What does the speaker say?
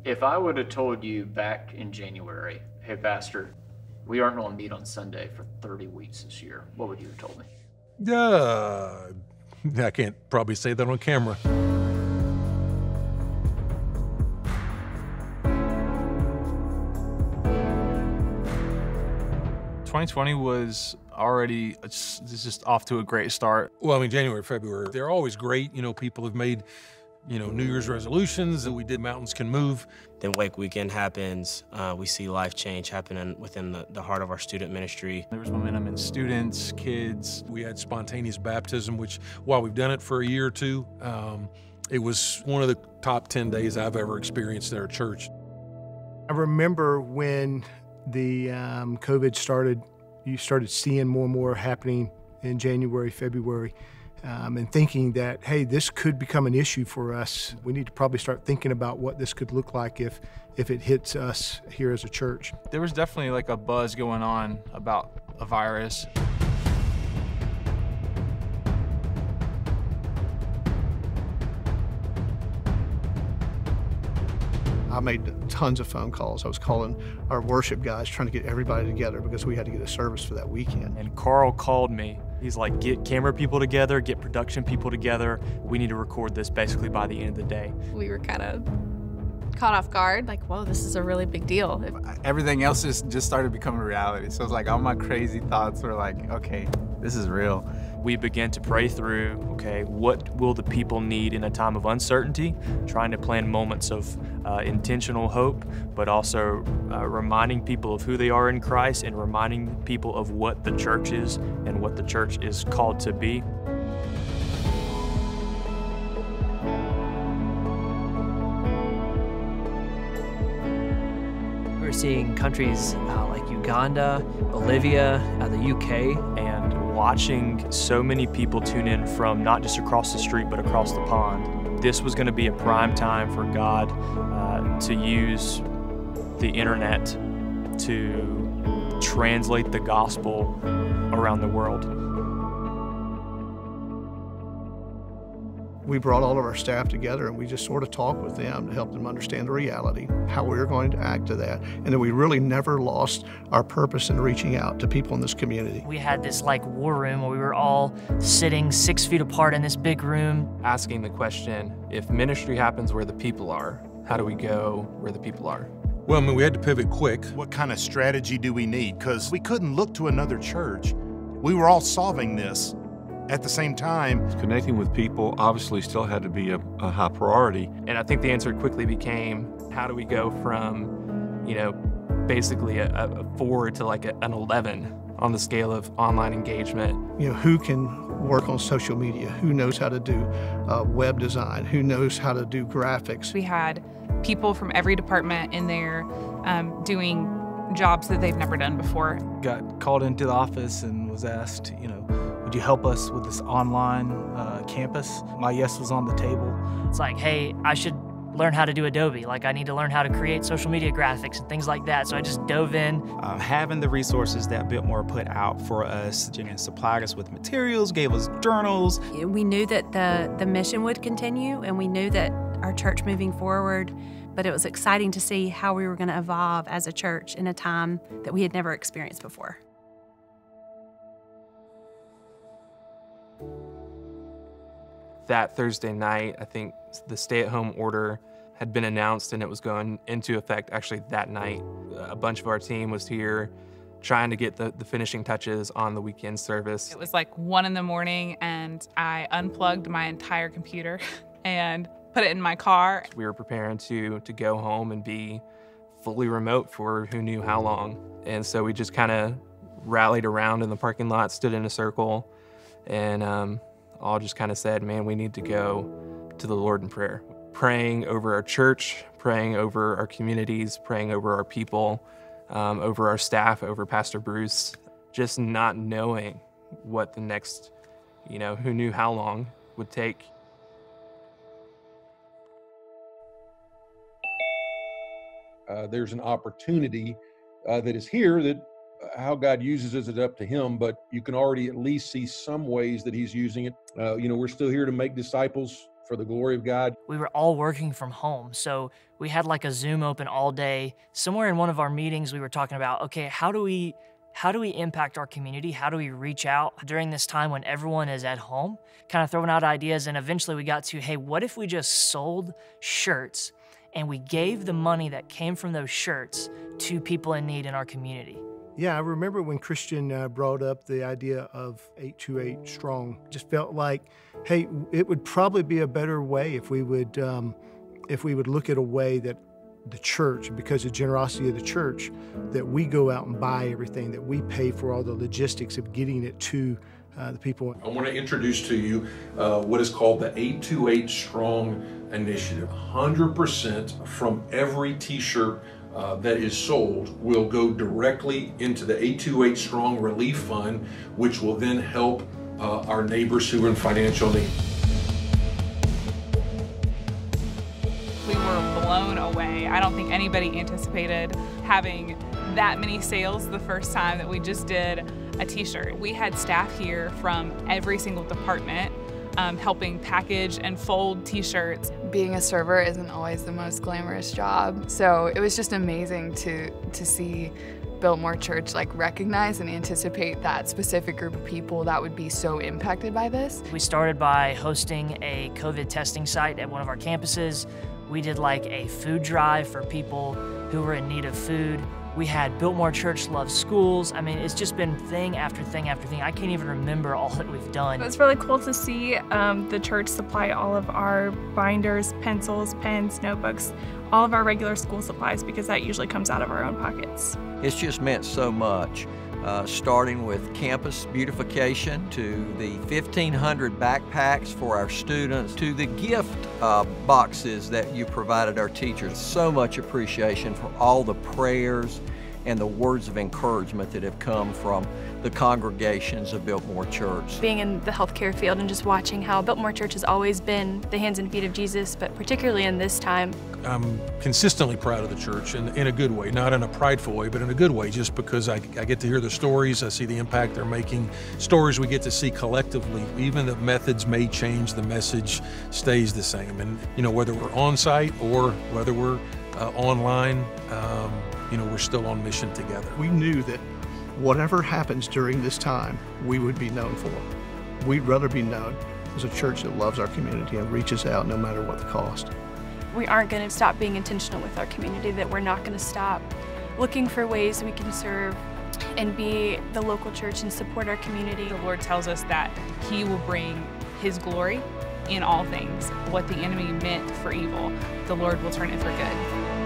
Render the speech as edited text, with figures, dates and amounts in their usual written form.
If I would have told you back in January, hey, Pastor, we aren't going to meet on Sunday for 30 weeks this year, what would you have told me? I can't probably say that on camera. 2020 was already just off to a great start. Well, I mean, January, February, they're always great. You know, people have made, New Year's resolutions that we did Mountains Can Move. Then Wake Weekend happens. We see life change happening within the heart of our student ministry. There was momentum in students, kids. We had spontaneous baptism, which while we've done it for a year or two, it was one of the top 10 days I've ever experienced at our church. I remember when the COVID started, you started seeing more and more happening in January, February, and thinking that, hey, this could become an issue for us. We need to probably start thinking about what this could look like if it hits us here as a church. There was definitely like a buzz going on about a virus. I made tons of phone calls. I was calling our worship guys, trying to get everybody together because we had to get a service for that weekend. And Carl called me. He's like, get camera people together, get production people together. We need to record this basically by the end of the day. We were kind of caught off guard, like, whoa, this is a really big deal. Everything else just started becoming reality. So it's like all my crazy thoughts were like, okay, this is real. We began to pray through, okay, what will the people need in a time of uncertainty, trying to plan moments of intentional hope, but also reminding people of who they are in Christ and reminding people of what the church is and what the church is called to be. We're seeing countries like Uganda, Bolivia, the UK, and watching so many people tune in from not just across the street, but across the pond. This was going to be a prime time for God to use the internet to translate the gospel around the world. We brought all of our staff together and we just sort of talked with them to help them understand the reality, how we were going to act to that, and that we really never lost our purpose in reaching out to people in this community. we had this like war room where we were all sitting 6 feet apart in this big room. Asking the question, if ministry happens where the people are, how do we go where the people are? Well, I mean, we had to pivot quick. What kind of strategy do we need? Because we couldn't look to another church. We were all solving this at the same time. Connecting with people obviously still had to be a high priority. And I think the answer quickly became, how do we go from, basically a 4 to like an 11 on the scale of online engagement? Who can work on social media? Who knows how to do web design? Who knows how to do graphics? We had people from every department in there doing jobs that they've never done before. Got called into the office and was asked, would you help us with this online campus? My yes was on the table. It's like, hey, I should learn how to do Adobe. Like, I need to learn how to create social media graphics and things like that. So I just dove in. Having the resources that Biltmore put out for us and supplied us with materials, gave us journals. We knew that the mission would continue, and we knew that our church moving forward, but it was exciting to see how we were going to evolve as a church in a time that we had never experienced before. That Thursday night, I think the stay-at-home order had been announced and it was going into effect actually that night. A bunch of our team was here trying to get the finishing touches on the weekend service. It was like 1 in the morning and I unplugged my entire computer and put it in my car. We were preparing to go home and be fully remote for who knew how long. And so we just kind of rallied around in the parking lot, stood in a circle, and all just kind of said, man, we need to go to the Lord in prayer. Praying over our church, praying over our communities, praying over our people, over our staff, over Pastor Bruce, just not knowing what the next, who knew how long would take. There's an opportunity that is here that how God uses it is up to him, but you can already at least see some ways that he's using it. We're still here to make disciples for the glory of God. We were all working from home, so we had like a Zoom open all day. Somewhere in one of our meetings, we were talking about, okay, how do we impact our community? How do we reach out during this time when everyone is at home? Kind of throwing out ideas, and eventually we got to, hey, what if we just sold shirts and we gave the money that came from those shirts to people in need in our community? Yeah, I remember when Christian brought up the idea of 828 Strong. Just felt like, hey, it would probably be a better way if we would look at a way that the church, because of the generosity of the church, that we go out and buy everything, that we pay for all the logistics of getting it to the people. I want to introduce to you what is called the 828 Strong Initiative. 100% from every t-shirt that is sold will go directly into the 828 Strong Relief Fund, which will then help our neighbors who are in financial need. We were blown away. I don't think anybody anticipated having that many sales the first time that we just did a t-shirt. We had staff here from every single department helping package and fold t-shirts. Being a server isn't always the most glamorous job, so it was just amazing to see Biltmore Church recognize and anticipate that specific group of people that would be so impacted by this. We started by hosting a COVID testing site at one of our campuses. We did a food drive for people who were in need of food. We had Biltmore Church Loves Schools. I mean, it's just been thing after thing after thing. I can't even remember all that we've done. It was really cool to see the church supply all of our binders, pencils, pens, notebooks, all of our regular school supplies, because that usually comes out of our own pockets. It's just meant so much, starting with campus beautification to the 1,500 backpacks for our students to the gift boxes that you provided our teachers. So much appreciation for all the prayers and the words of encouragement that have come from the congregations of Biltmore Church. Being in the healthcare field and just watching how Biltmore Church has always been the hands and feet of Jesus, but particularly in this time. I'm consistently proud of the church in a good way, not in a prideful way, but in a good way, just because I get to hear the stories, I see the impact they're making, stories we get to see collectively. Even the methods may change, the message stays the same. And whether we're on site or whether we're online, we're still on mission together. We knew that whatever happens during this time, we would be known for. We'd rather be known as a church that loves our community and reaches out no matter what the cost. We aren't going to stop being intentional with our community, that we're not going to stop looking for ways we can serve and be the local church and support our community. The Lord tells us that He will bring His glory in all things. What the enemy meant for evil, the Lord will turn it for good.